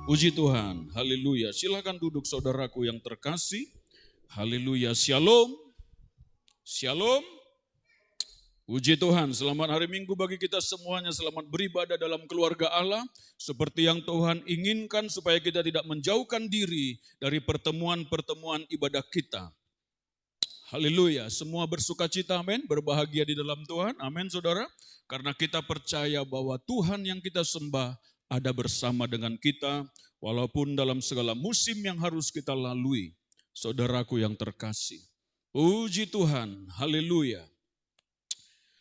Puji Tuhan, haleluya. Silakan duduk saudaraku yang terkasih. Haleluya, shalom. Shalom. Puji Tuhan, selamat hari Minggu bagi kita semuanya. Selamat beribadah dalam keluarga Allah. Seperti yang Tuhan inginkan supaya kita tidak menjauhkan diri dari pertemuan-pertemuan ibadah kita. Haleluya, semua bersuka cita, amin, berbahagia di dalam Tuhan, amin saudara. Karena kita percaya bahwa Tuhan yang kita sembah ada bersama dengan kita, walaupun dalam segala musim yang harus kita lalui, saudaraku yang terkasih. Puji Tuhan, haleluya.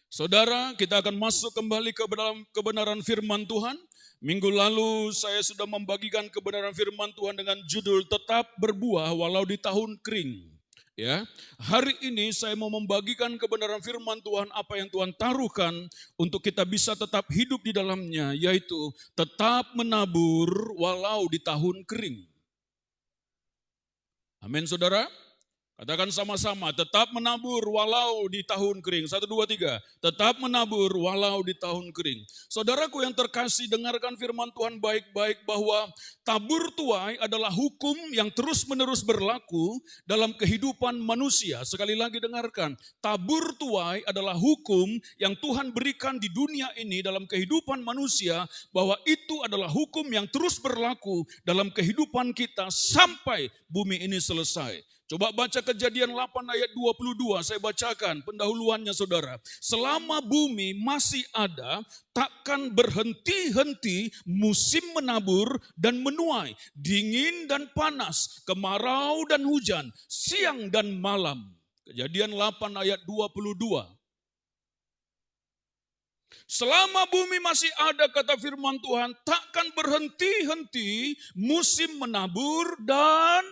Saudara, kita akan masuk kembali ke dalam kebenaran firman Tuhan. Minggu lalu saya sudah membagikan kebenaran firman Tuhan dengan judul tetap berbuah walau di tahun kering. Ya, hari ini saya mau membagikan kebenaran firman Tuhan apa yang Tuhan taruhkan untuk kita bisa tetap hidup di dalamnya, yaitu tetap menabur walau di tahun kering. Amin saudara. Katakan sama-sama, tetap menabur walau di tahun kering. 1, 2, 3. Tetap menabur walau di tahun kering. Saudaraku yang terkasih, dengarkan firman Tuhan baik-baik bahwa tabur tuai adalah hukum yang terus-menerus berlaku dalam kehidupan manusia. Sekali lagi dengarkan, tabur tuai adalah hukum yang Tuhan berikan di dunia ini dalam kehidupan manusia, bahwa itu adalah hukum yang terus berlaku dalam kehidupan kita sampai bumi ini selesai. Coba baca Kejadian 8 ayat 22, saya bacakan pendahuluannya saudara. Selama bumi masih ada, takkan berhenti-henti musim menabur dan menuai, dingin dan panas, kemarau dan hujan, siang dan malam. Kejadian 8 ayat 22. Selama bumi masih ada, kata firman Tuhan, takkan berhenti-henti musim menabur dan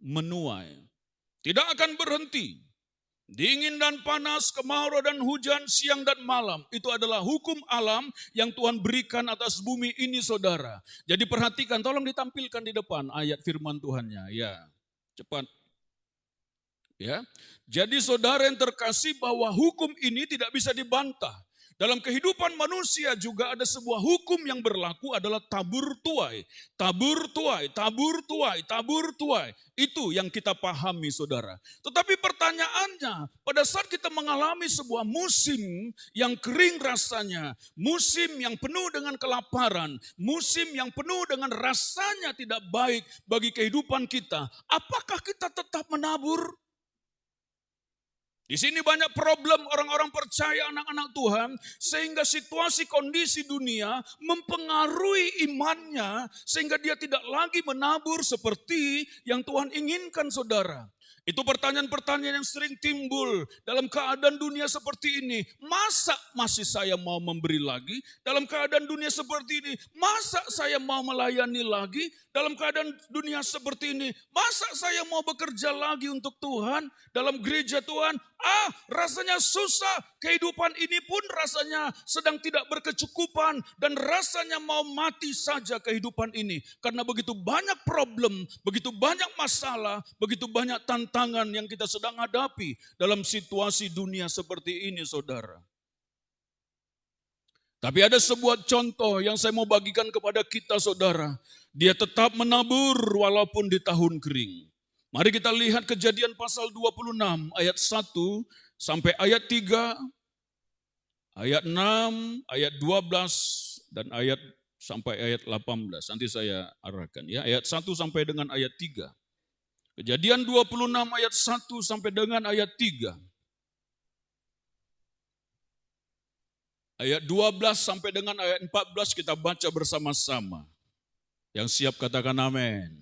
menuai. Tidak akan berhenti. Dingin dan panas, kemarau dan hujan, siang dan malam. Itu adalah hukum alam yang Tuhan berikan atas bumi ini saudara. Jadi perhatikan, tolong ditampilkan di depan ayat firman Tuhannya. Ya, cepat. Ya. Jadi saudara yang terkasih bahwa hukum ini tidak bisa dibantah. Dalam kehidupan manusia juga ada sebuah hukum yang berlaku adalah tabur tuai. Tabur tuai, tabur tuai, tabur tuai. Itu yang kita pahami saudara. Tetapi pertanyaannya, pada saat kita mengalami sebuah musim yang kering rasanya, musim yang penuh dengan kelaparan, musim yang penuh dengan rasanya tidak baik bagi kehidupan kita, apakah kita tetap menabur? Di sini banyak problem orang-orang percaya, anak-anak Tuhan, sehingga situasi kondisi dunia mempengaruhi imannya, sehingga dia tidak lagi menabur seperti yang Tuhan inginkan saudara. Itu pertanyaan-pertanyaan yang sering timbul dalam keadaan dunia seperti ini. Masa masih saya mau memberi lagi? Dalam keadaan dunia seperti ini, masa saya mau melayani lagi? Dalam keadaan dunia seperti ini, masa saya mau bekerja lagi untuk Tuhan? Dalam gereja Tuhan, rasanya susah. Kehidupan ini pun rasanya sedang tidak berkecukupan. Dan rasanya mau mati saja kehidupan ini. Karena begitu banyak problem, begitu banyak masalah, begitu banyak tantangan yang kita sedang hadapi dalam situasi dunia seperti ini saudara. Tapi ada sebuah contoh yang saya mau bagikan kepada kita saudara. Dia tetap menabur walaupun di tahun kering. Mari kita lihat Kejadian pasal 26 ayat 1 sampai ayat 3, ayat 6, ayat 12 dan ayat sampai ayat 18. Nanti saya arahkan ya, ayat 1 sampai dengan ayat 3. Kejadian 26 ayat 1 sampai dengan ayat 3. Ayat 12 sampai dengan ayat 14 kita baca bersama-sama. Yang siap katakan amin.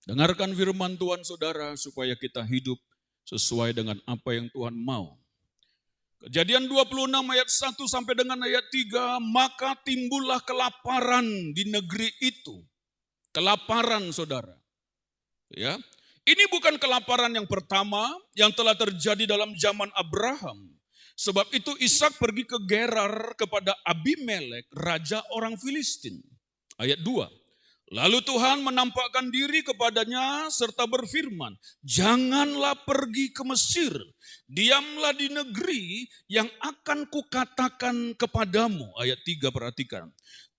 Dengarkan firman Tuhan saudara supaya kita hidup sesuai dengan apa yang Tuhan mau. Kejadian 26 ayat 1 sampai dengan ayat 3, maka timbullah kelaparan di negeri itu. Kelaparan saudara. Ya. Ini bukan kelaparan yang pertama yang telah terjadi dalam zaman Abraham. Sebab itu Ishak pergi ke Gerar kepada Abimelek, raja orang Filistin. Ayat 2. Lalu Tuhan menampakkan diri kepadanya serta berfirman, janganlah pergi ke Mesir, diamlah di negeri yang akan kukatakan kepadamu. Ayat 3 perhatikan.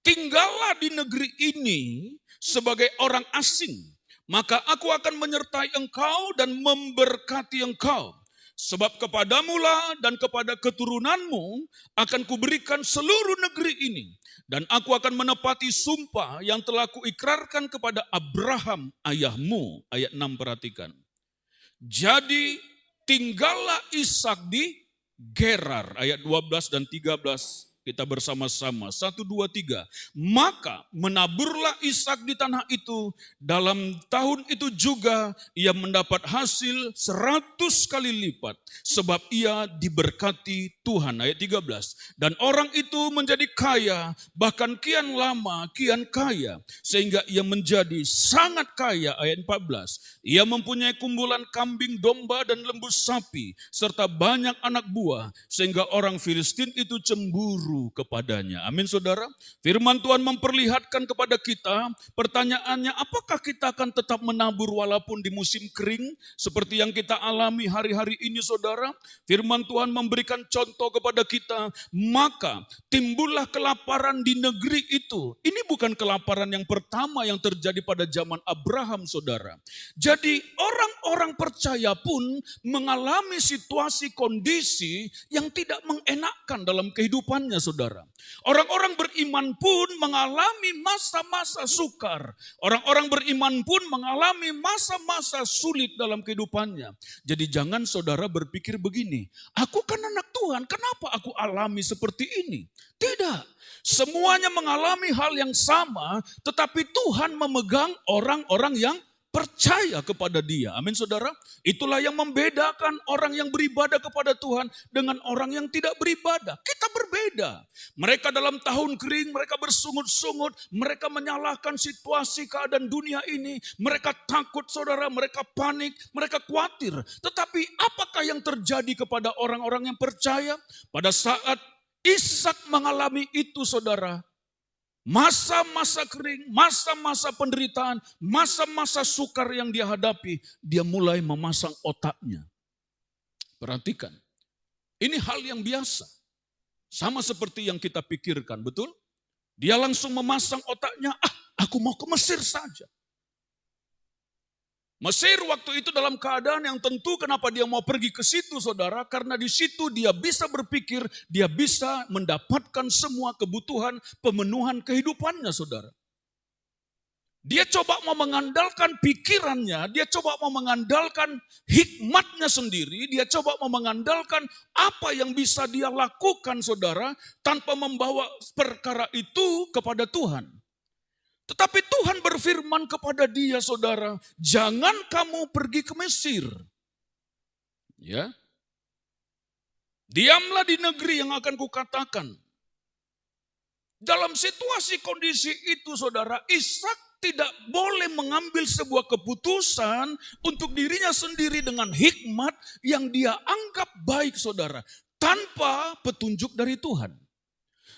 Tinggallah di negeri ini sebagai orang asing, maka aku akan menyertai engkau dan memberkati engkau. Sebab kepadamulah dan kepada keturunanmu akan kuberikan seluruh negeri ini. Dan aku akan menepati sumpah yang telah kuikrarkan kepada Abraham ayahmu. Ayat 6 perhatikan. Jadi tinggallah Ishak di Gerar. Ayat 12 dan 13. Kita bersama-sama. 1, 2, 3. Maka menaburlah Ishak di tanah itu. Dalam tahun itu juga ia mendapat hasil 100 kali lipat. Sebab ia diberkati Tuhan. Ayat 13. Dan orang itu menjadi kaya. Bahkan kian lama kian kaya. Sehingga ia menjadi sangat kaya. Ayat 14. Ia mempunyai kumpulan kambing, domba dan lembu sapi. Serta banyak anak buah. Sehingga orang Filistin itu cemburu kepadanya. Amin saudara. Firman Tuhan memperlihatkan kepada kita, pertanyaannya apakah kita akan tetap menabur walaupun di musim kering seperti yang kita alami hari-hari ini saudara. Firman Tuhan memberikan contoh kepada kita, maka timbullah kelaparan di negeri itu. Ini bukan kelaparan yang pertama yang terjadi pada zaman Abraham saudara. Jadi orang-orang percaya pun mengalami situasi kondisi yang tidak mengenakkan dalam kehidupannya saudara. Orang-orang beriman pun mengalami masa-masa sukar. Orang-orang beriman pun mengalami masa-masa sulit dalam kehidupannya. Jadi jangan saudara berpikir begini, aku kan anak Tuhan, kenapa aku alami seperti ini? Tidak, semuanya mengalami hal yang sama, tetapi Tuhan memegang orang-orang yang percaya kepada Dia. Amin saudara. Itulah yang membedakan orang yang beribadah kepada Tuhan dengan orang yang tidak beribadah. Kita berbeda. Mereka dalam tahun kering, mereka bersungut-sungut, mereka menyalahkan situasi keadaan dunia ini. Mereka takut saudara, mereka panik, mereka khawatir. Tetapi apakah yang terjadi kepada orang-orang yang percaya? Pada saat Ishak mengalami itu saudara, masa-masa kering, masa-masa penderitaan, masa-masa sukar yang dia hadapi, dia mulai memasang otaknya. Perhatikan, ini hal yang biasa. Sama seperti yang kita pikirkan, betul? Dia langsung memasang otaknya, aku mau ke Mesir saja. Mesir waktu itu dalam keadaan yang tentu kenapa dia mau pergi ke situ saudara. Karena di situ dia bisa berpikir, dia bisa mendapatkan semua kebutuhan pemenuhan kehidupannya saudara. Dia coba mau mengandalkan pikirannya, dia coba mau mengandalkan hikmatnya sendiri, dia coba mau mengandalkan apa yang bisa dia lakukan saudara. Tanpa membawa perkara itu kepada Tuhan. Tetapi Tuhan berfirman kepada dia saudara, jangan kamu pergi ke Mesir. Ya. Diamlah di negeri yang akan kukatakan. Dalam situasi kondisi itu saudara, Ishak tidak boleh mengambil sebuah keputusan untuk dirinya sendiri dengan hikmat yang dia anggap baik saudara. Tanpa petunjuk dari Tuhan.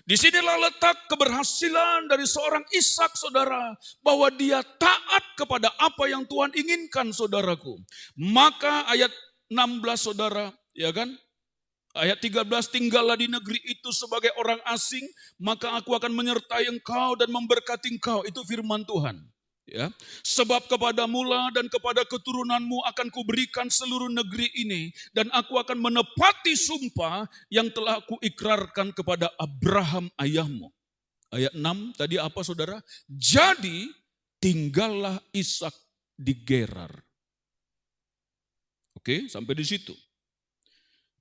Di sinilah letak keberhasilan dari seorang Ishak saudara. Bahwa dia taat kepada apa yang Tuhan inginkan saudaraku. Maka ayat 16 saudara, ya kan? Ayat 13, tinggallah di negeri itu sebagai orang asing. Maka aku akan menyertai engkau dan memberkati engkau. Itu firman Tuhan. Ya, sebab kepadamulah dan kepada keturunanmu akan kuberikan seluruh negeri ini dan aku akan menepati sumpah yang telah aku ikrarkan kepada Abraham ayahmu. Ayat 6 tadi apa saudara? Jadi tinggallah Ishak di Gerar. Oke, sampai di situ.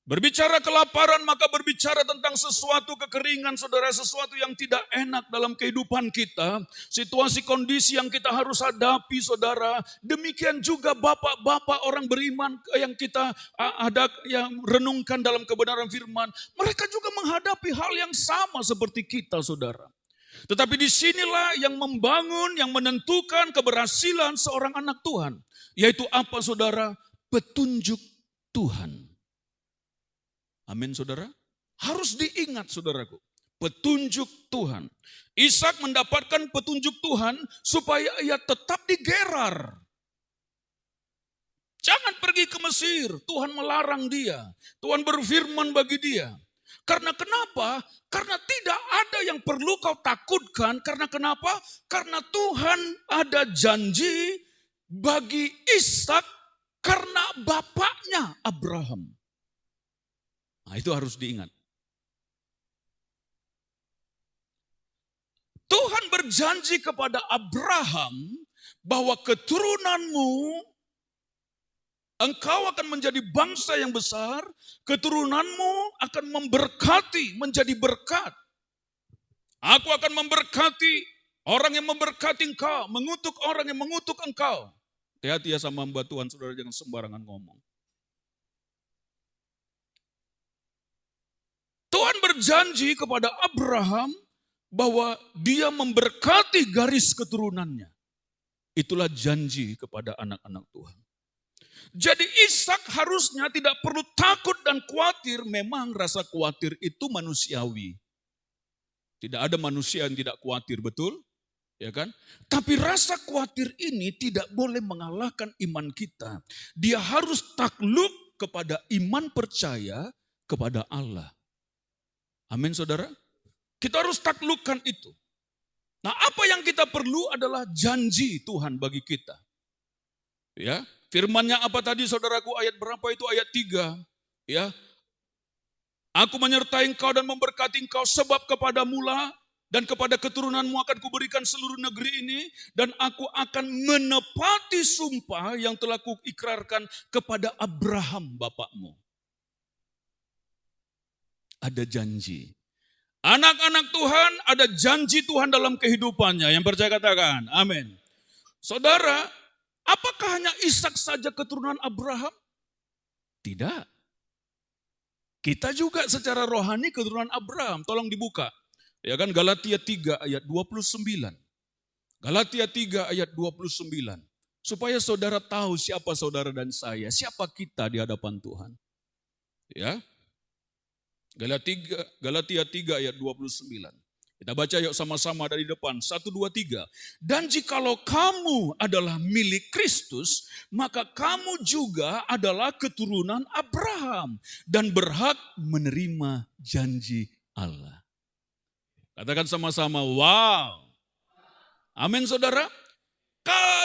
Berbicara kelaparan maka berbicara tentang sesuatu kekeringan saudara, sesuatu yang tidak enak dalam kehidupan kita. Situasi kondisi yang kita harus hadapi saudara. Demikian juga bapak-bapak orang beriman yang kita ada yang renungkan dalam kebenaran firman. Mereka juga menghadapi hal yang sama seperti kita saudara. Tetapi disinilah yang membangun, yang menentukan keberhasilan seorang anak Tuhan. Yaitu apa saudara? Petunjuk Tuhan. Amin saudara. Harus diingat saudaraku. petunjuk Tuhan. Ishak mendapatkan petunjuk Tuhan supaya ia tetap di Gerar. Jangan pergi ke Mesir, Tuhan melarang dia. Tuhan berfirman bagi dia. Karena kenapa? Karena tidak ada yang perlu kau takutkan. Karena kenapa? Karena Tuhan ada janji bagi Ishak karena bapaknya Abraham. Nah, itu harus diingat. Tuhan berjanji kepada Abraham bahwa keturunanmu, engkau akan menjadi bangsa yang besar, keturunanmu akan memberkati, menjadi berkat. Aku akan memberkati orang yang memberkati engkau, mengutuk orang yang mengutuk engkau. Hati-hati ya sama hamba Tuhan, saudara, jangan sembarangan ngomong. Tuhan berjanji kepada Abraham bahwa dia memberkati garis keturunannya. Itulah janji kepada anak-anak Tuhan. Jadi Ishak harusnya tidak perlu takut dan khawatir. Memang rasa khawatir itu manusiawi. Tidak ada manusia yang tidak khawatir, betul? Ya kan? Tapi rasa khawatir ini tidak boleh mengalahkan iman kita. Dia harus takluk kepada iman percaya kepada Allah. Amin, saudara. Kita harus taklukkan itu. Nah, apa yang kita perlu adalah janji Tuhan bagi kita. Ya, firman-Nya apa tadi, saudaraku? Ayat berapa itu? Ayat 3. Ya. Aku menyertai engkau dan memberkati engkau, sebab kepadamulah dan kepada keturunanmu akan kuberikan seluruh negeri ini, dan aku akan menepati sumpah yang telah kuikrarkan kepada Abraham bapakmu. Ada janji. Anak-anak Tuhan, ada janji Tuhan dalam kehidupannya. Yang percaya katakan, amin. Saudara, apakah hanya Ishak saja keturunan Abraham? Tidak. Kita juga secara rohani keturunan Abraham. Tolong dibuka. Ya kan, Galatia 3 ayat 29. Galatia 3 ayat 29. Supaya saudara tahu siapa saudara dan saya, siapa kita di hadapan Tuhan. Ya. Galatia 3 ayat 29. Kita baca yuk sama-sama dari depan. 1, 2, 3. Dan jikalau kamu adalah milik Kristus, maka kamu juga adalah keturunan Abraham dan berhak menerima janji Allah. Katakan sama-sama, wow. Amin, saudara.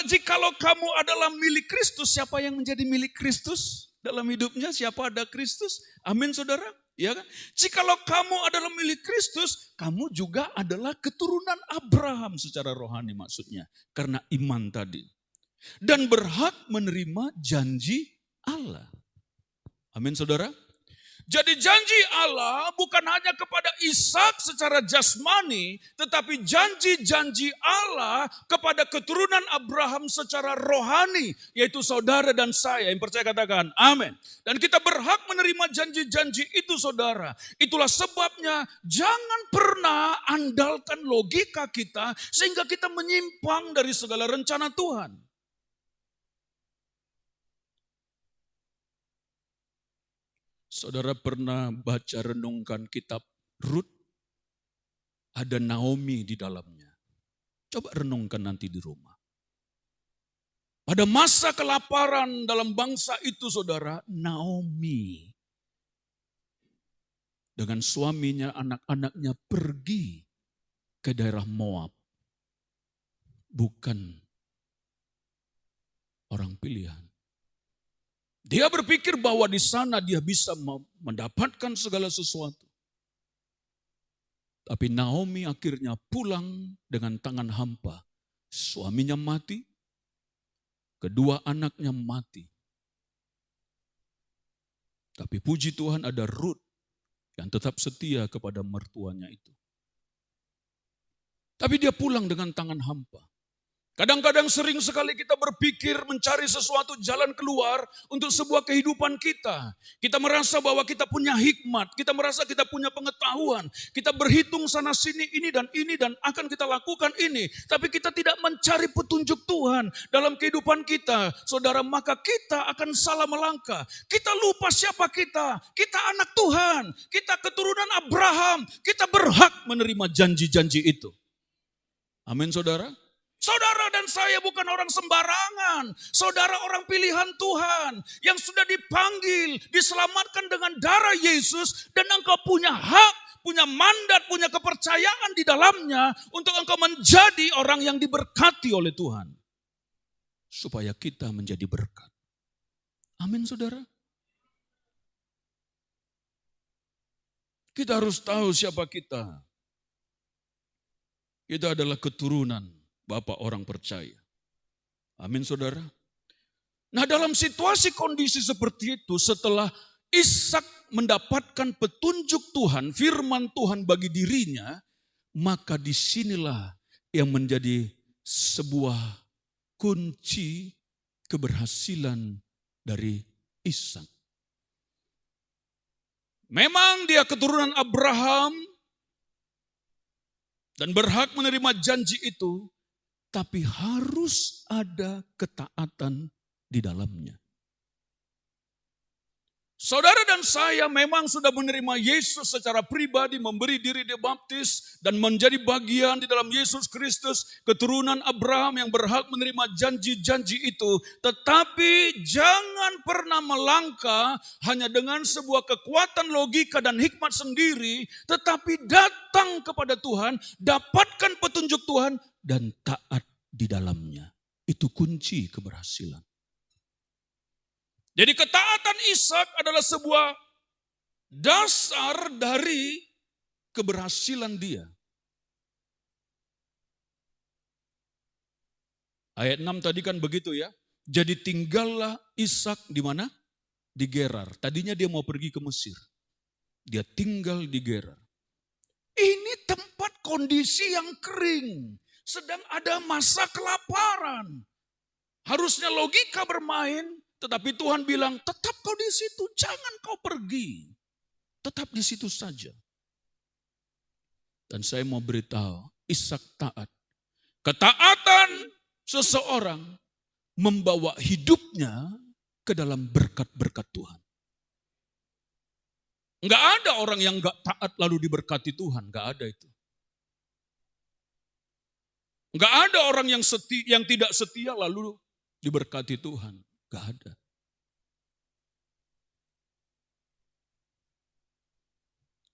Jikalau kamu adalah milik Kristus, siapa yang menjadi milik Kristus dalam hidupnya? Siapa ada Kristus? Amin, saudara. Ya kan? Jikalau kamu adalah milik Kristus, kamu juga adalah keturunan Abraham secara rohani maksudnya. Karena iman tadi. Dan berhak menerima janji Allah. Amin, saudara. Jadi janji Allah bukan hanya kepada Ishak secara jasmani, tetapi janji-janji Allah kepada keturunan Abraham secara rohani, yaitu saudara dan saya. Yang percaya katakan, amin. Dan kita berhak menerima janji-janji itu, saudara. Itulah sebabnya jangan pernah andalkan logika kita sehingga kita menyimpang dari segala rencana Tuhan. Saudara pernah baca renungkan kitab Rut? Ada Naomi di dalamnya. Coba renungkan nanti di rumah. Pada masa kelaparan dalam bangsa itu, saudara, Naomi dengan suaminya, anak-anaknya pergi ke daerah Moab. Bukan orang pilihan. Dia berpikir bahwa di sana dia bisa mendapatkan segala sesuatu. Tapi Naomi akhirnya pulang dengan tangan hampa. Suaminya mati, kedua anaknya mati. Tapi puji Tuhan ada Rut yang tetap setia kepada mertuanya itu. Tapi dia pulang dengan tangan hampa. Kadang-kadang sering sekali kita berpikir mencari sesuatu jalan keluar untuk sebuah kehidupan kita. Kita merasa bahwa kita punya hikmat, kita merasa kita punya pengetahuan. Kita berhitung sana sini ini dan akan kita lakukan ini. Tapi kita tidak mencari petunjuk Tuhan dalam kehidupan kita. Saudara, maka kita akan salah melangkah. Kita lupa siapa kita. Kita anak Tuhan, kita keturunan Abraham. Kita berhak menerima janji-janji itu. Amin, saudara. Saudara dan saya bukan orang sembarangan. Saudara orang pilihan Tuhan yang sudah dipanggil, diselamatkan dengan darah Yesus, dan engkau punya hak, punya mandat, punya kepercayaan di dalamnya untuk engkau menjadi orang yang diberkati oleh Tuhan. Supaya kita menjadi berkat. Amin, saudara. Kita harus tahu siapa kita. Kita adalah keturunan Bapak orang percaya. Amin, saudara. Nah, dalam situasi kondisi seperti itu, setelah Ishak mendapatkan petunjuk Tuhan, firman Tuhan bagi dirinya, maka disinilah yang menjadi sebuah kunci keberhasilan dari Ishak. Memang dia keturunan Abraham dan berhak menerima janji itu, tapi harus ada ketaatan di dalamnya. Saudara dan saya memang sudah menerima Yesus secara pribadi, memberi diri dibaptis, dan menjadi bagian di dalam Yesus Kristus, keturunan Abraham yang berhak menerima janji-janji itu. Tetapi jangan pernah melangkah hanya dengan sebuah kekuatan logika dan hikmat sendiri, tetapi datang kepada Tuhan, dapatkan petunjuk Tuhan, dan taat di dalamnya. Itu kunci keberhasilan. Jadi ketaatan Ishak adalah sebuah dasar dari keberhasilan dia. Ayat 6 tadi kan begitu ya. Jadi tinggallah Ishak di mana? Di Gerar. Tadinya dia mau pergi ke Mesir. Dia tinggal di Gerar. Ini tempat kondisi yang kering. Sedang ada masa kelaparan. Harusnya logika bermain, tetapi Tuhan bilang, tetap kau di situ, jangan kau pergi. Tetap di situ saja. Dan saya mau beritahu, Ishak taat. Ketaatan seseorang membawa hidupnya ke dalam berkat-berkat Tuhan. Enggak ada orang yang enggak taat lalu diberkati Tuhan, enggak ada itu. Enggak ada orang yang tidak setia lalu diberkati Tuhan. Enggak ada.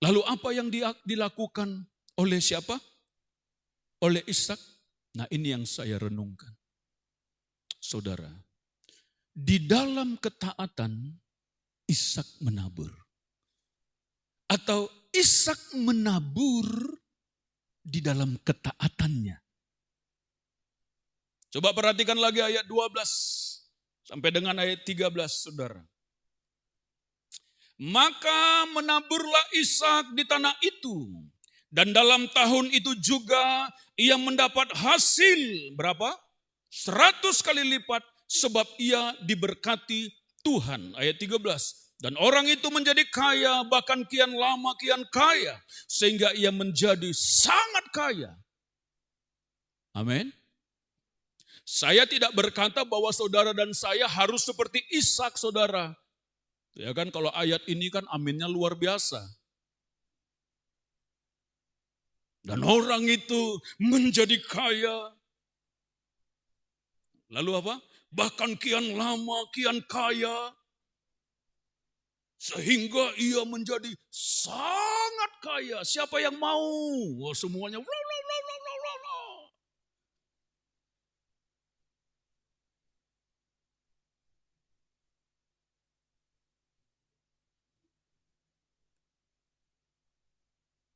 Lalu apa yang dilakukan oleh siapa? Oleh Ishak. Nah, ini yang saya renungkan. Saudara, di dalam ketaatan Ishak menabur. Atau Ishak menabur di dalam ketaatannya. Coba perhatikan lagi ayat 12 sampai dengan ayat 13, saudara. Maka menaburlah Ishak di tanah itu. Dan dalam tahun itu juga ia mendapat hasil berapa? 100 kali lipat sebab ia diberkati Tuhan. Ayat 13. Dan orang itu menjadi kaya, bahkan kian lama kian kaya. Sehingga ia menjadi sangat kaya. Amin. Saya tidak berkata bahwa saudara dan saya harus seperti Ishak, saudara. Ya kan, kalau ayat ini kan aminnya luar biasa. Dan orang itu menjadi kaya. Lalu apa? Bahkan kian lama, kian kaya. Sehingga ia menjadi sangat kaya. Siapa yang mau? Wah, semuanya.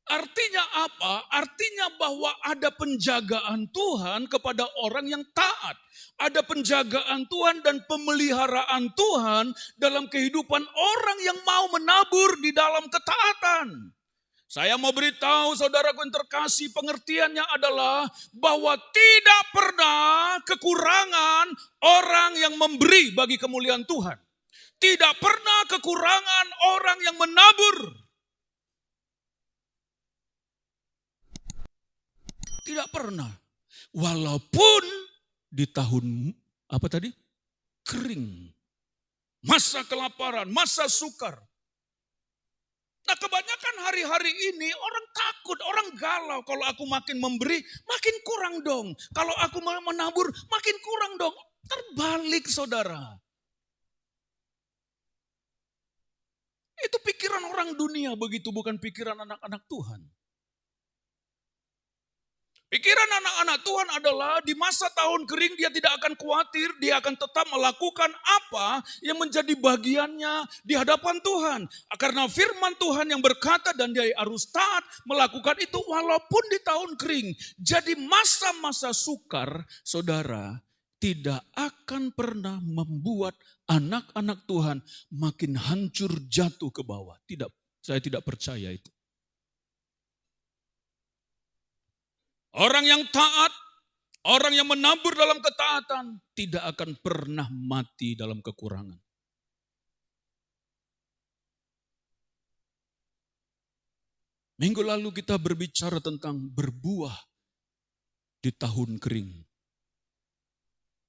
Artinya apa? Artinya bahwa ada penjagaan Tuhan kepada orang yang taat. Ada penjagaan Tuhan dan pemeliharaan Tuhan dalam kehidupan orang yang mau menabur di dalam ketaatan. Saya mau beritahu saudaraku yang terkasih, pengertiannya adalah bahwa tidak pernah kekurangan orang yang memberi bagi kemuliaan Tuhan. Tidak pernah kekurangan orang yang menabur. Tidak pernah. Walaupun di tahun kering. Masa kelaparan, masa sukar. Nah, kebanyakan hari-hari ini orang takut, orang galau. Kalau aku makin memberi, makin kurang dong. Kalau aku menabur, makin kurang dong. Terbalik, saudara. Itu pikiran orang dunia begitu, bukan pikiran anak-anak Tuhan. Pikiran anak-anak Tuhan adalah di masa tahun kering dia tidak akan khawatir, dia akan tetap melakukan apa yang menjadi bagiannya di hadapan Tuhan. Karena firman Tuhan yang berkata dan dia harus taat melakukan itu walaupun di tahun kering. Jadi masa-masa sukar, saudara, tidak akan pernah membuat anak-anak Tuhan makin hancur jatuh ke bawah. Tidak, saya tidak percaya itu. Orang yang taat, orang yang menabur dalam ketaatan, tidak akan pernah mati dalam kekurangan. Minggu lalu kita berbicara tentang berbuah di tahun kering.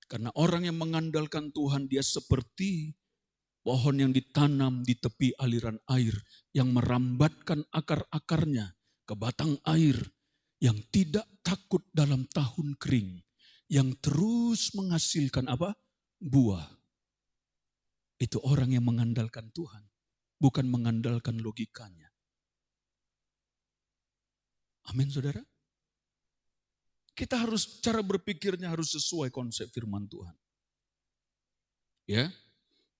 Karena orang yang mengandalkan Tuhan, dia seperti pohon yang ditanam di tepi aliran air, yang merambatkan akar-akarnya ke batang air, yang tidak takut dalam tahun kering, yang terus menghasilkan apa? Buah. Itu orang yang mengandalkan Tuhan, bukan mengandalkan logikanya. Amin, saudara. Kita harus, cara berpikirnya harus sesuai konsep firman Tuhan. Ya.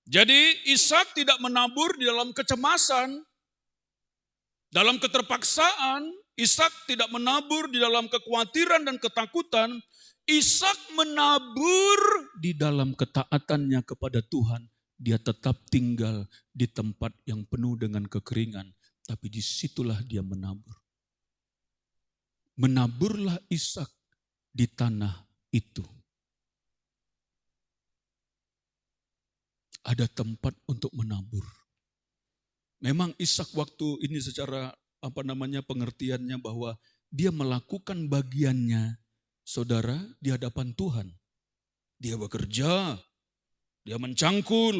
Jadi Ishak tidak menabur di dalam kecemasan, dalam keterpaksaan. Ishak tidak menabur di dalam kekhawatiran dan ketakutan. Ishak menabur di dalam ketaatannya kepada Tuhan. Dia tetap tinggal di tempat yang penuh dengan kekeringan. Tapi disitulah dia menabur. Menaburlah Ishak di tanah itu. Ada tempat untuk menabur. Memang Ishak waktu ini secara pengertiannya bahwa dia melakukan bagiannya, saudara, di hadapan Tuhan. Dia bekerja, dia mencangkul,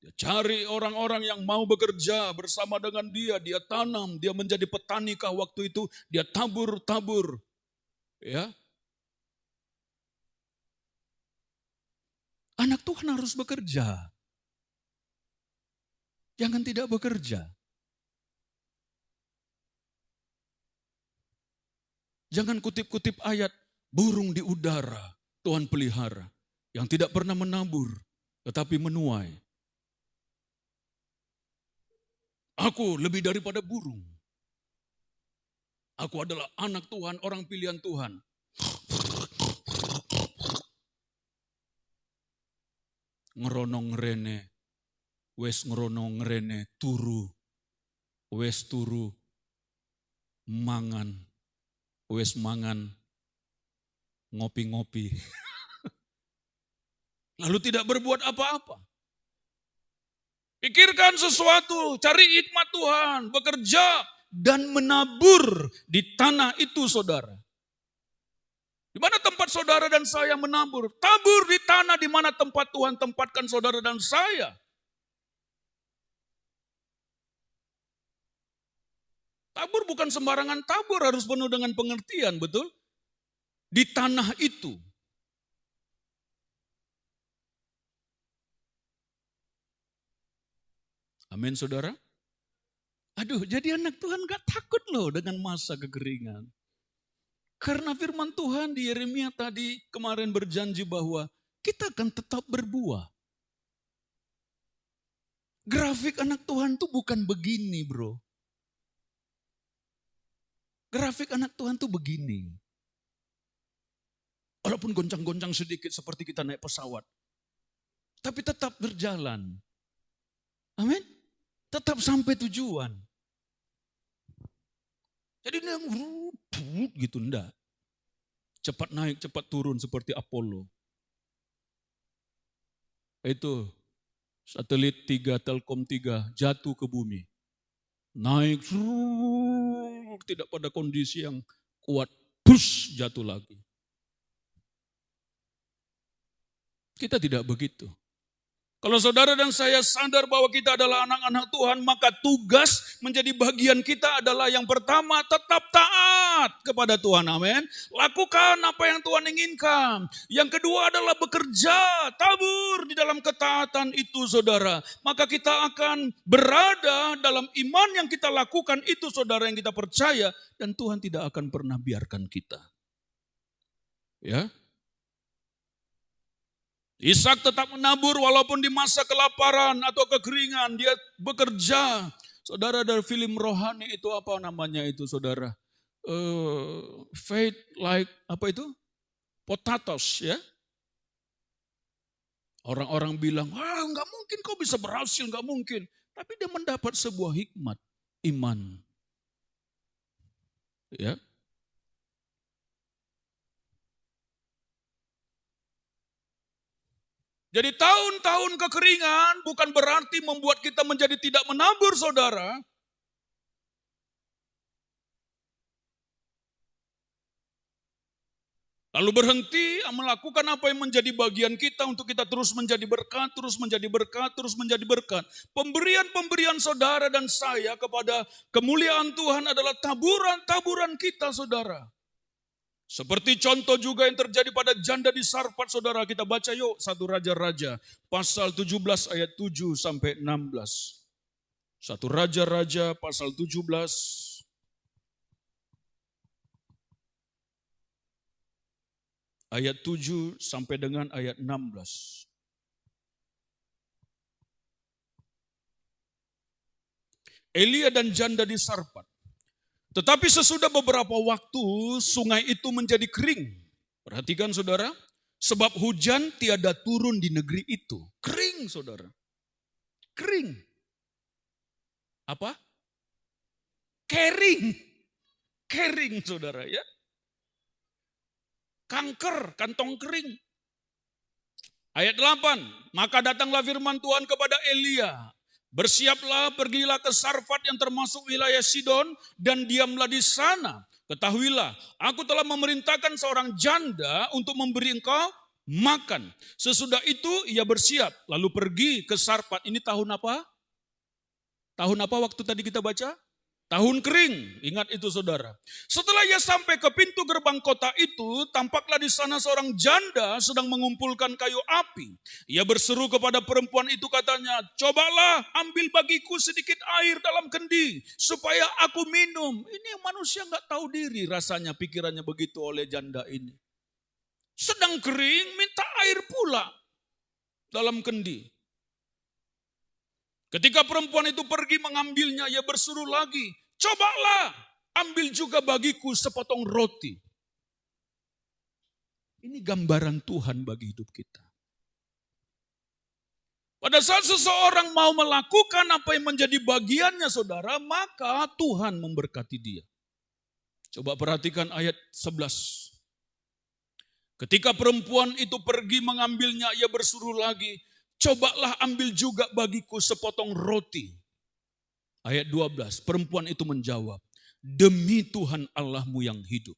dia cari orang-orang yang mau bekerja bersama dengan dia, dia tanam, dia menjadi petanikah waktu itu, dia tabur. Ya. Anak Tuhan harus bekerja. Jangan tidak bekerja. Jangan kutip-kutip ayat, burung di udara Tuhan pelihara, yang tidak pernah menabur, tetapi menuai. Aku lebih daripada burung. Aku adalah anak Tuhan, orang pilihan Tuhan. Ngeronong ngerene, wes ngeronong ngerene, turu, wes turu, mangan. Wes mangan, ngopi-ngopi. Lalu tidak berbuat apa-apa. Pikirkan sesuatu, cari hikmat Tuhan, bekerja dan menabur di tanah itu, saudara. Di mana tempat saudara dan saya menabur? Tabur di tanah di mana tempat Tuhan tempatkan saudara dan saya. Tabur bukan sembarangan tabur, harus penuh dengan pengertian, betul? Di tanah itu. Amin, saudara. Aduh, jadi anak Tuhan gak takut loh dengan masa kekeringan. Karena firman Tuhan di Yeremia tadi kemarin berjanji bahwa kita akan tetap berbuah. Grafik anak Tuhan tuh bukan begini, bro. Grafik anak Tuhan tuh begini. Walaupun goncang-goncang sedikit seperti kita naik pesawat. Tapi tetap berjalan. Amin. Tetap sampai tujuan. Jadi dia gitu, enggak. Cepat naik, cepat turun seperti Apollo. Itu satelit 3, Telkom 3 jatuh ke bumi. Naik, tidak pada kondisi yang kuat, push jatuh lagi. Kita tidak begitu. Kalau saudara dan saya sadar bahwa kita adalah anak-anak Tuhan, maka tugas menjadi bagian kita adalah yang pertama, tetap taat kepada Tuhan. Amin. Lakukan apa yang Tuhan inginkan. Yang kedua adalah bekerja, tabur di dalam ketaatan itu, saudara. Maka kita akan berada dalam iman yang kita lakukan itu, saudara, yang kita percaya. Dan Tuhan tidak akan pernah biarkan kita. Ya. Ishak tetap menabur walaupun di masa kelaparan atau kekeringan, dia bekerja. Saudara, dari film rohani itu apa namanya itu, saudara? Faith like apa itu? Potatoes, ya. Orang-orang bilang, nggak mungkin kau bisa berhasil, nggak mungkin. Tapi dia mendapat sebuah hikmat, iman. Ya. Jadi tahun-tahun kekeringan bukan berarti membuat kita menjadi tidak menabur, saudara. Lalu berhenti melakukan apa yang menjadi bagian kita untuk kita terus menjadi berkat, terus menjadi berkat, terus menjadi berkat. Pemberian-pemberian saudara dan saya kepada kemuliaan Tuhan adalah taburan-taburan kita, saudara. Seperti contoh juga yang terjadi pada janda di Sarfat, saudara. Kita baca yuk 1 Raja-Raja pasal 17 ayat 7 sampai 16. 1 Raja-Raja pasal 17 ayat 7 sampai dengan ayat 16. Elia dan janda di Sarfat. Tetapi sesudah beberapa waktu sungai itu menjadi kering. Perhatikan, saudara, sebab hujan tiada turun di negeri itu. Kering, saudara. Kering. Apa? Kering. Kering, saudara, ya. Kanker, kantong kering. Ayat 8, maka datanglah firman Tuhan kepada Elia. Bersiaplah, pergilah ke Sarfat yang termasuk wilayah Sidon dan diamlah di sana. Ketahuilah, aku telah memerintahkan seorang janda untuk memberi engkau makan. Sesudah itu ia bersiap, lalu pergi ke Sarfat. Ini tahun apa? Tahun apa waktu tadi kita baca? Tahun kering, ingat itu, saudara. Setelah ia sampai ke pintu gerbang kota itu, tampaklah di sana seorang janda sedang mengumpulkan kayu api. Ia berseru kepada perempuan itu, katanya, cobalah ambil bagiku sedikit air dalam kendi, supaya aku minum. Ini manusia nggak tahu diri rasanya, pikirannya begitu oleh janda ini. Sedang kering, minta air pula dalam kendi. Ketika perempuan itu pergi mengambilnya, ia berseru lagi, cobalah ambil juga bagiku sepotong roti. Ini gambaran Tuhan bagi hidup kita. Pada saat seseorang mau melakukan apa yang menjadi bagiannya, saudara, maka Tuhan memberkati dia. Coba perhatikan ayat 11. Ketika perempuan itu pergi mengambilnya, ia berseru lagi, cobalah ambil juga bagiku sepotong roti. Ayat 12, perempuan itu menjawab, demi Tuhan Allahmu yang hidup,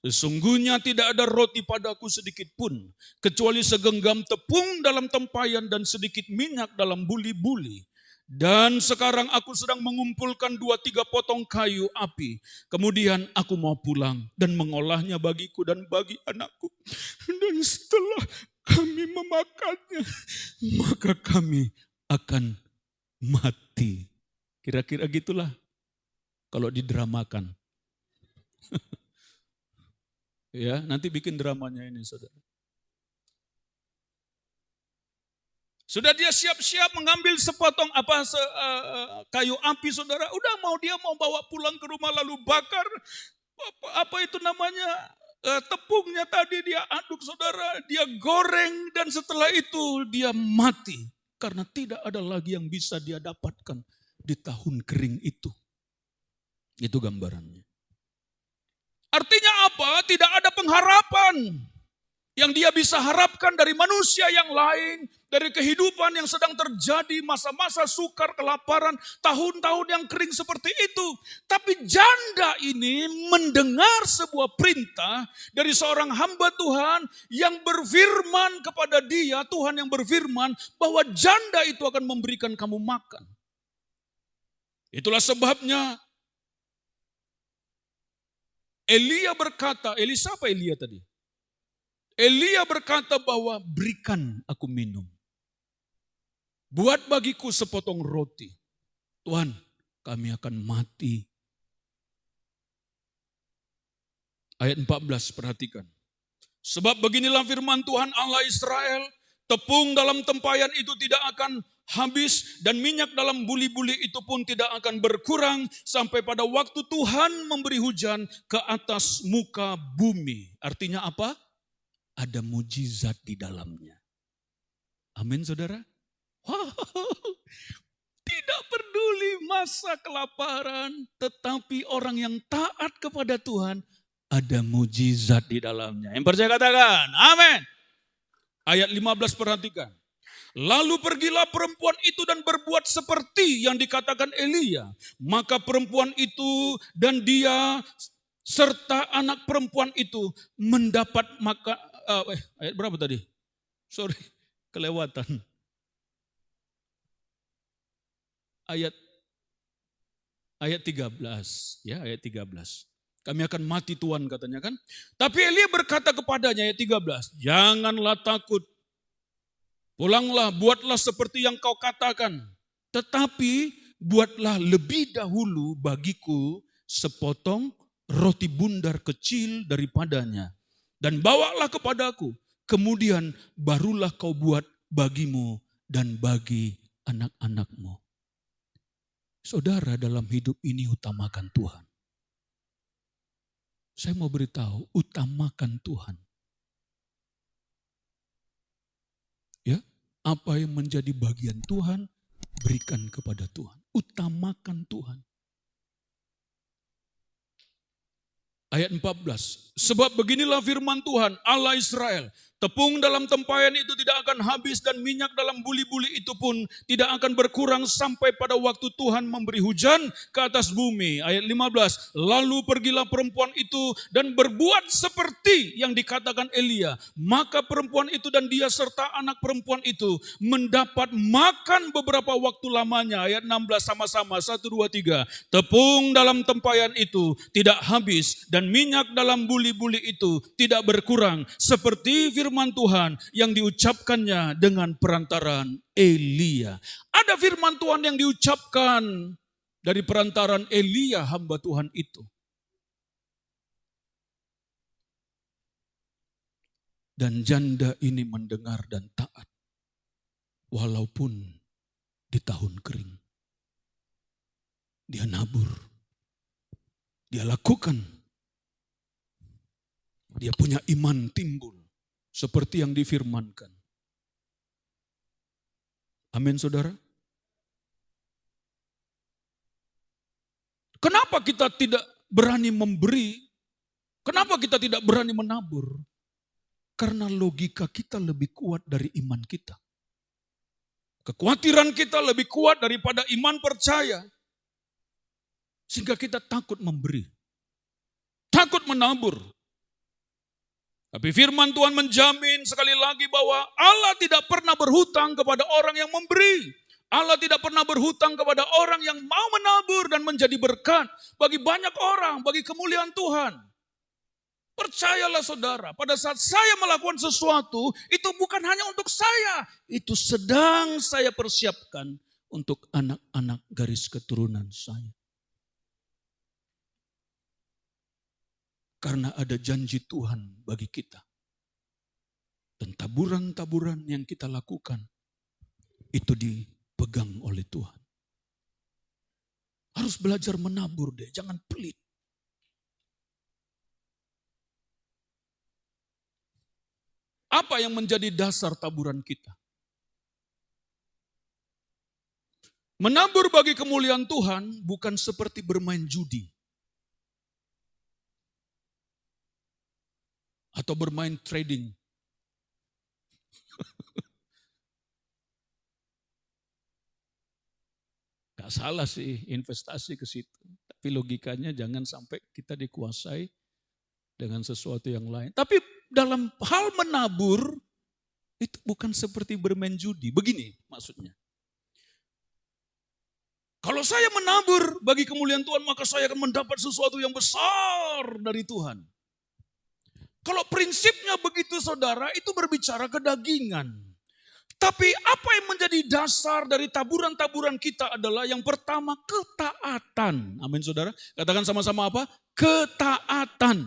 sesungguhnya tidak ada roti padaku sedikit pun, kecuali segenggam tepung dalam tempayan dan sedikit minyak dalam buli-buli. Dan sekarang aku sedang mengumpulkan 2-3 potong kayu api. Kemudian aku mau pulang dan mengolahnya bagiku dan bagi anakku. Dan setelah kami memakannya, maka kami akan mati. Kira-kira gitulah kalau didramakan. Ya, nanti bikin dramanya ini, saudara. Sudah dia siap-siap mengambil sepotong kayu api, saudara. Udah dia mau bawa pulang ke rumah lalu bakar. Apa itu namanya? Tepungnya tadi dia aduk, saudara. Dia goreng dan setelah itu dia mati. Karena tidak ada lagi yang bisa dia dapatkan di tahun kering itu. Itu gambarannya. Artinya apa? Tidak ada pengharapan yang dia bisa harapkan dari manusia yang lain, dari kehidupan yang sedang terjadi, masa-masa sukar, kelaparan, tahun-tahun yang kering seperti itu. Tapi janda ini mendengar sebuah perintah dari seorang hamba Tuhan yang berfirman kepada dia, Tuhan yang berfirman bahwa janda itu akan memberikan kamu makan. Itulah sebabnya Elia berkata, siapa Elia tadi? Elia berkata bahwa berikan aku minum. Buat bagiku sepotong roti. Tuhan, kami akan mati. Ayat 14 perhatikan. Sebab beginilah firman Tuhan Allah Israel, tepung dalam tempayan itu tidak akan habis dan minyak dalam buli-buli itu pun tidak akan berkurang sampai pada waktu Tuhan memberi hujan ke atas muka bumi. Artinya apa? Ada mujizat di dalamnya. Amin saudara. Wow. Tidak peduli masa kelaparan, tetapi orang yang taat kepada Tuhan, ada mujizat di dalamnya. Yang percaya katakan, amin. Ayat 15 perhatikan. Lalu pergilah perempuan itu dan berbuat seperti yang dikatakan Elia. Maka perempuan itu dan dia serta anak perempuan itu mendapat makan. Ayat berapa tadi? Sorry, kelewatan. Ayat 13, ya ayat 13. Kami akan mati Tuhan katanya kan. Tapi Elia berkata kepadanya ayat 13, janganlah takut. Pulanglah, buatlah seperti yang kau katakan. Tetapi buatlah lebih dahulu bagiku sepotong roti bundar kecil daripadanya. Dan bawalah kepadaku, kemudian barulah kau buat bagimu dan bagi anak-anakmu. Saudara, dalam hidup ini utamakan Tuhan. Saya mau beritahu, utamakan Tuhan. Ya, apa yang menjadi bagian Tuhan, berikan kepada Tuhan. Utamakan Tuhan. Ayat 14, sebab beginilah firman Tuhan Allah Israel, tepung dalam tempayan itu tidak akan habis dan minyak dalam buli-buli itu pun tidak akan berkurang sampai pada waktu Tuhan memberi hujan ke atas bumi. Ayat 15, lalu pergilah perempuan itu dan berbuat seperti yang dikatakan Elia. Maka perempuan itu dan dia serta anak perempuan itu mendapat makan beberapa waktu lamanya. Ayat 16 sama-sama, 1, 2, 3. Tepung dalam tempayan itu tidak habis dan minyak dalam buli-buli itu tidak berkurang seperti firman Tuhan yang diucapkannya dengan perantaran Elia. Ada firman Tuhan yang diucapkan dari perantaran Elia hamba Tuhan itu. Dan janda ini mendengar dan taat walaupun di tahun kering. Dia nabur. Dia lakukan. Dia punya iman timbul. Seperti yang difirmankan. Amin saudara. Kenapa kita tidak berani memberi? Kenapa kita tidak berani menabur? Karena logika kita lebih kuat dari iman kita. Kekhawatiran kita lebih kuat daripada iman percaya. Sehingga kita takut memberi. Takut menabur. Tapi firman Tuhan menjamin sekali lagi bahwa Allah tidak pernah berhutang kepada orang yang memberi. Allah tidak pernah berhutang kepada orang yang mau menabur dan menjadi berkat bagi banyak orang, bagi kemuliaan Tuhan. Percayalah saudara, pada saat saya melakukan sesuatu, itu bukan hanya untuk saya. Itu sedang saya persiapkan untuk anak-anak garis keturunan saya. Karena ada janji Tuhan bagi kita. Dan taburan-taburan yang kita lakukan, itu dipegang oleh Tuhan. Harus belajar menabur deh, jangan pelit. Apa yang menjadi dasar taburan kita? Menabur bagi kemuliaan Tuhan bukan seperti bermain judi. atau bermain trading. Gak salah sih investasi ke situ. Tapi logikanya jangan sampai kita dikuasai dengan sesuatu yang lain. Tapi dalam hal menabur, itu bukan seperti bermain judi. Begini maksudnya. Kalau saya menabur bagi kemuliaan Tuhan, maka saya akan mendapat sesuatu yang besar dari Tuhan. Kalau prinsipnya begitu saudara, itu berbicara kedagingan. Tapi apa yang menjadi dasar dari taburan-taburan kita adalah yang pertama ketaatan. Amin saudara. Katakan sama-sama apa? Ketaatan.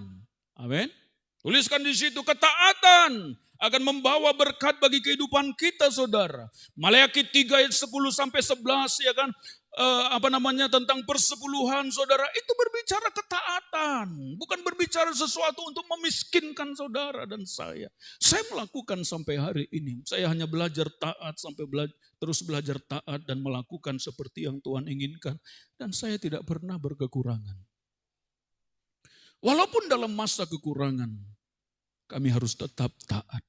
Amin. Tuliskan di situ ketaatan akan membawa berkat bagi kehidupan kita saudara. Maleakhi 3 ayat 10 sampai 11 ya kan. Tentang persepuluhan saudara, itu berbicara ketaatan, bukan berbicara sesuatu untuk memiskinkan saudara dan saya. Saya melakukan sampai hari ini, saya hanya belajar taat terus belajar taat dan melakukan seperti yang Tuhan inginkan, dan saya tidak pernah berkekurangan. Walaupun dalam masa kekurangan, kami harus tetap taat.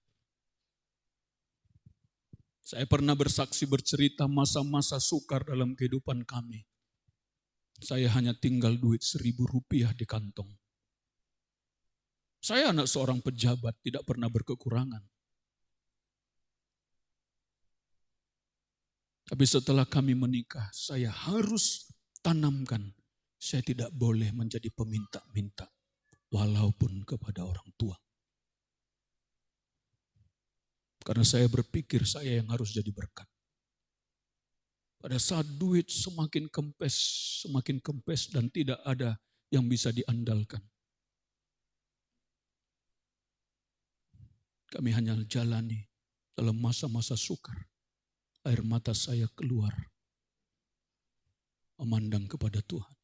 Saya pernah bersaksi bercerita masa-masa sukar dalam kehidupan kami. Saya hanya tinggal duit 1.000 rupiah di kantong. Saya anak seorang pejabat, tidak pernah berkekurangan. Tapi setelah kami menikah, saya harus tanamkan, saya tidak boleh menjadi peminta-minta, walaupun kepada orang tua. Karena saya berpikir saya yang harus jadi berkat. Pada saat duit semakin kempes dan tidak ada yang bisa diandalkan. Kami hanya jalani dalam masa-masa sukar. Air mata saya keluar. Memandang kepada Tuhan.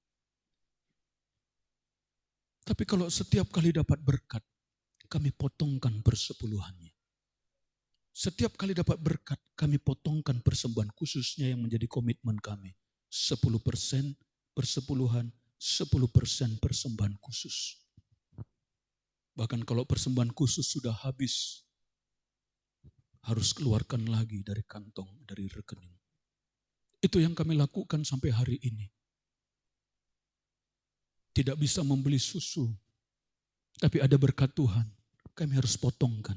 Tapi kalau setiap kali dapat berkat, kami potongkan persepuluhannya. Setiap kali dapat berkat, kami potongkan persembahan khususnya yang menjadi komitmen kami. 10% persepuluhan, 10% persembahan khusus. Bahkan kalau persembahan khusus sudah habis, harus keluarkan lagi dari kantong, dari rekening. Itu yang kami lakukan sampai hari ini. Tidak bisa membeli susu, tapi ada berkat Tuhan, kami harus potongkan.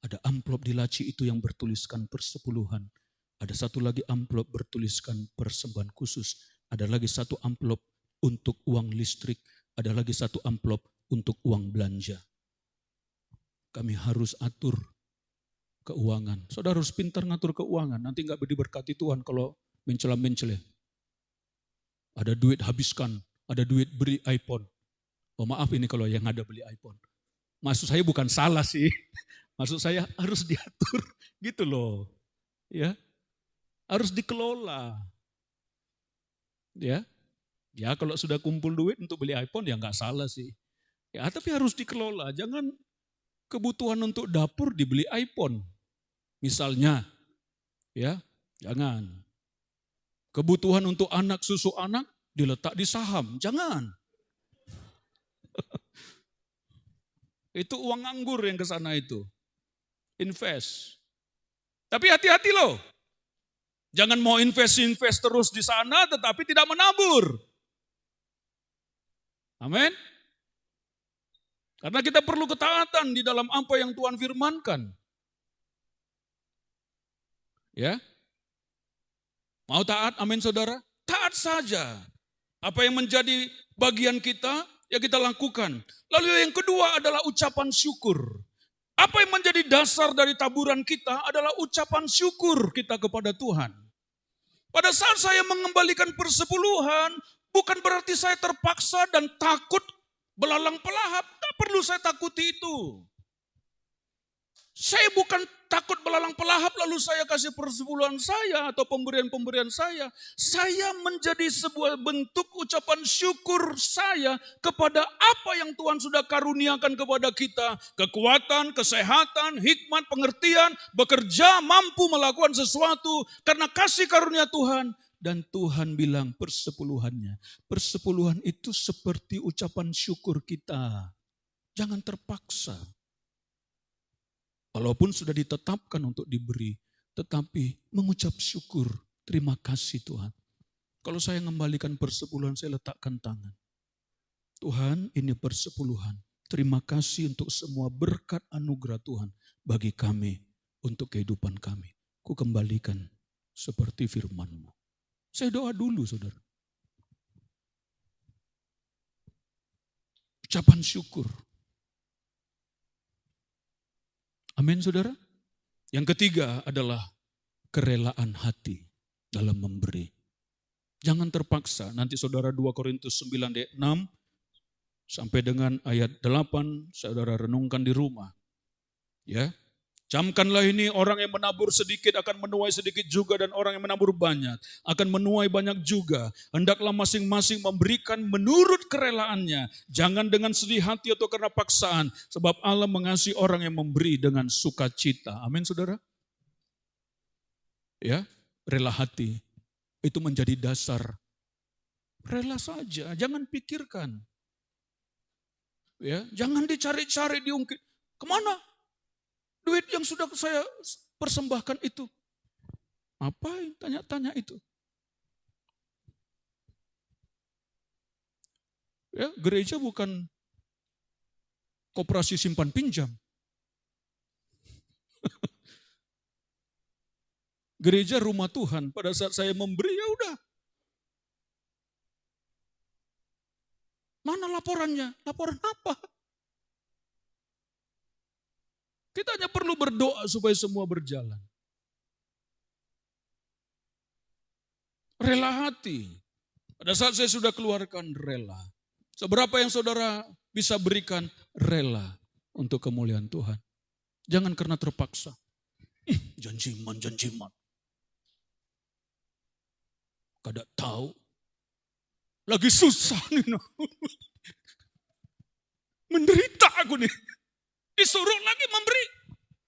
Ada amplop di laci itu yang bertuliskan persepuluhan. Ada satu lagi amplop bertuliskan persembahan khusus. Ada lagi satu amplop untuk uang listrik. Ada lagi satu amplop untuk uang belanja. Kami harus atur keuangan. Saudara harus pintar ngatur keuangan. Nanti nggak diberkati Tuhan kalau mencela-mencela. Ada duit habiskan. Ada duit beri iPhone. Oh maaf ini kalau yang ada beli iPhone. Maksud saya bukan salah sih. Maksud saya harus diatur gitu loh. Ya. Harus dikelola. Ya. Ya kalau sudah kumpul duit untuk beli iPhone ya nggak salah sih. Ya tapi harus dikelola. Jangan kebutuhan untuk dapur dibeli iPhone. Misalnya. Ya. Jangan. Kebutuhan untuk anak susu anak diletak di saham. Jangan. Itu uang anggur yang ke sana itu. Invest. Tapi hati-hati loh. Jangan mau invest terus di sana tetapi tidak menabur. Amin. Karena kita perlu ketaatan di dalam apa yang Tuhan firmankan. Ya. Mau taat? Amin saudara. Taat saja. Apa yang menjadi bagian kita, ya kita lakukan. Lalu yang kedua adalah ucapan syukur. Apa yang menjadi dasar dari taburan kita adalah ucapan syukur kita kepada Tuhan. Pada saat saya mengembalikan persepuluhan, bukan berarti saya terpaksa dan takut belalang pelahap. Tak perlu saya takuti itu. Saya bukan takut belalang pelahap lalu saya kasih persepuluhan saya atau pemberian-pemberian saya. Saya menjadi sebuah bentuk ucapan syukur saya kepada apa yang Tuhan sudah karuniakan kepada kita. Kekuatan, kesehatan, hikmat, pengertian, bekerja, mampu melakukan sesuatu karena kasih karunia Tuhan. Dan Tuhan bilang persepuluhannya. Persepuluhan itu seperti ucapan syukur kita. Jangan terpaksa. Walaupun sudah ditetapkan untuk diberi, tetapi mengucap syukur, terima kasih Tuhan. Kalau saya mengembalikan persepuluhan, saya letakkan tangan. Tuhan, ini persepuluhan. Terima kasih untuk semua berkat anugerah Tuhan bagi kami, untuk kehidupan kami. Ku kembalikan seperti firman-Mu. Saya doa dulu, saudara. Ucapan syukur. Amin, saudara. Yang ketiga adalah kerelaan hati dalam memberi. Jangan terpaksa. Nanti saudara 2 Korintus 9 ayat 6 sampai dengan ayat 8 saudara renungkan di rumah. Ya. Camkanlah ini, orang yang menabur sedikit akan menuai sedikit juga, dan orang yang menabur banyak akan menuai banyak juga. Hendaklah masing-masing memberikan menurut kerelaannya, jangan dengan sedih hati atau karena paksaan, sebab Allah mengasihi orang yang memberi dengan sukacita. Amin, saudara. Ya, rela hati itu menjadi dasar. Rela saja, jangan pikirkan. Ya, jangan dicari-cari, diungkit. Kemana duit yang sudah saya persembahkan itu? Ngapain tanya-tanya itu? Ya, gereja bukan koperasi simpan pinjam. Gereja rumah Tuhan. Pada saat saya memberi, ya udah. Mana laporannya? Laporan apa? Kita hanya perlu berdoa supaya semua berjalan. Rela hati. Pada saat saya sudah keluarkan, rela. Seberapa yang saudara bisa berikan, rela untuk kemuliaan Tuhan. Jangan karena terpaksa. Janjiman. Kada tahu. Lagi susah nih. Menderita aku nih. Disuruh lagi memberi.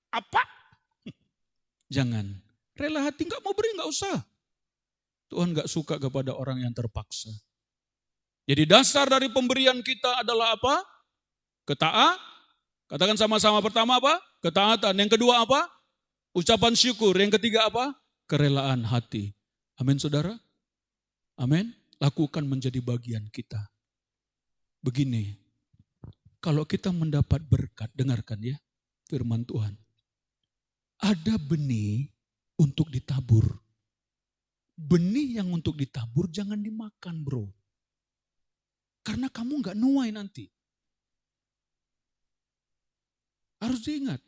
Apa? Jangan. Rela hati, enggak mau beri, enggak usah. Tuhan enggak suka kepada orang yang terpaksa. Jadi dasar dari pemberian kita adalah apa? Katakan sama-sama, pertama apa? Ketaatan. Yang kedua apa? Ucapan syukur. Yang ketiga apa? Kerelaan hati. Amin, saudara? Amin. Lakukan menjadi bagian kita. Begini. Kalau kita mendapat berkat, dengarkan ya firman Tuhan. Ada benih untuk ditabur. Benih yang untuk ditabur jangan dimakan, bro. Karena kamu gak nuai nanti. Harus diingat.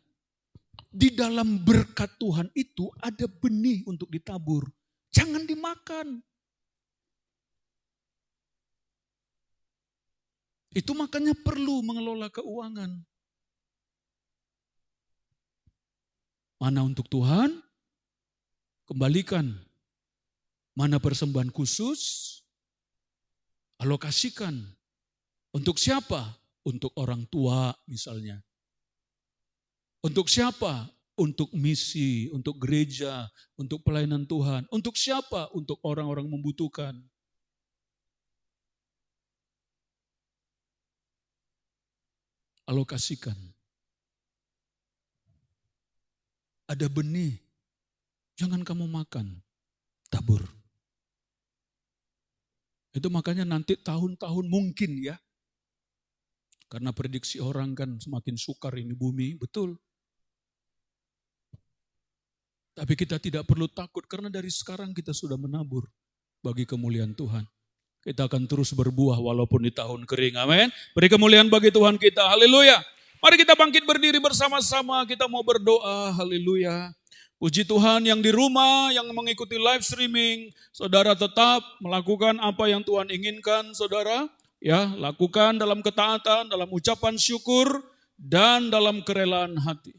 Di dalam berkat Tuhan itu ada benih untuk ditabur. Jangan dimakan. Itu makanya perlu mengelola keuangan. Mana untuk Tuhan, kembalikan. Mana persembahan khusus, alokasikan. Untuk siapa? Untuk orang tua misalnya. Untuk siapa? Untuk misi, untuk gereja, untuk pelayanan Tuhan. Untuk siapa? Untuk orang-orang membutuhkan. Alokasikan. Ada benih, jangan kamu makan, tabur. Itu makanya nanti tahun-tahun mungkin ya, karena prediksi orang kan semakin sukar ini bumi, betul. Tapi kita tidak perlu takut karena dari sekarang kita sudah menabur bagi kemuliaan Tuhan. Kita akan terus berbuah walaupun di tahun kering. Amin. Beri kemuliaan bagi Tuhan kita. Haleluya. Mari kita bangkit berdiri bersama-sama. Kita mau berdoa. Haleluya. Puji Tuhan yang di rumah, yang mengikuti live streaming. Saudara tetap melakukan apa yang Tuhan inginkan. Saudara, ya, lakukan dalam ketaatan, dalam ucapan syukur, dan dalam kerelaan hati.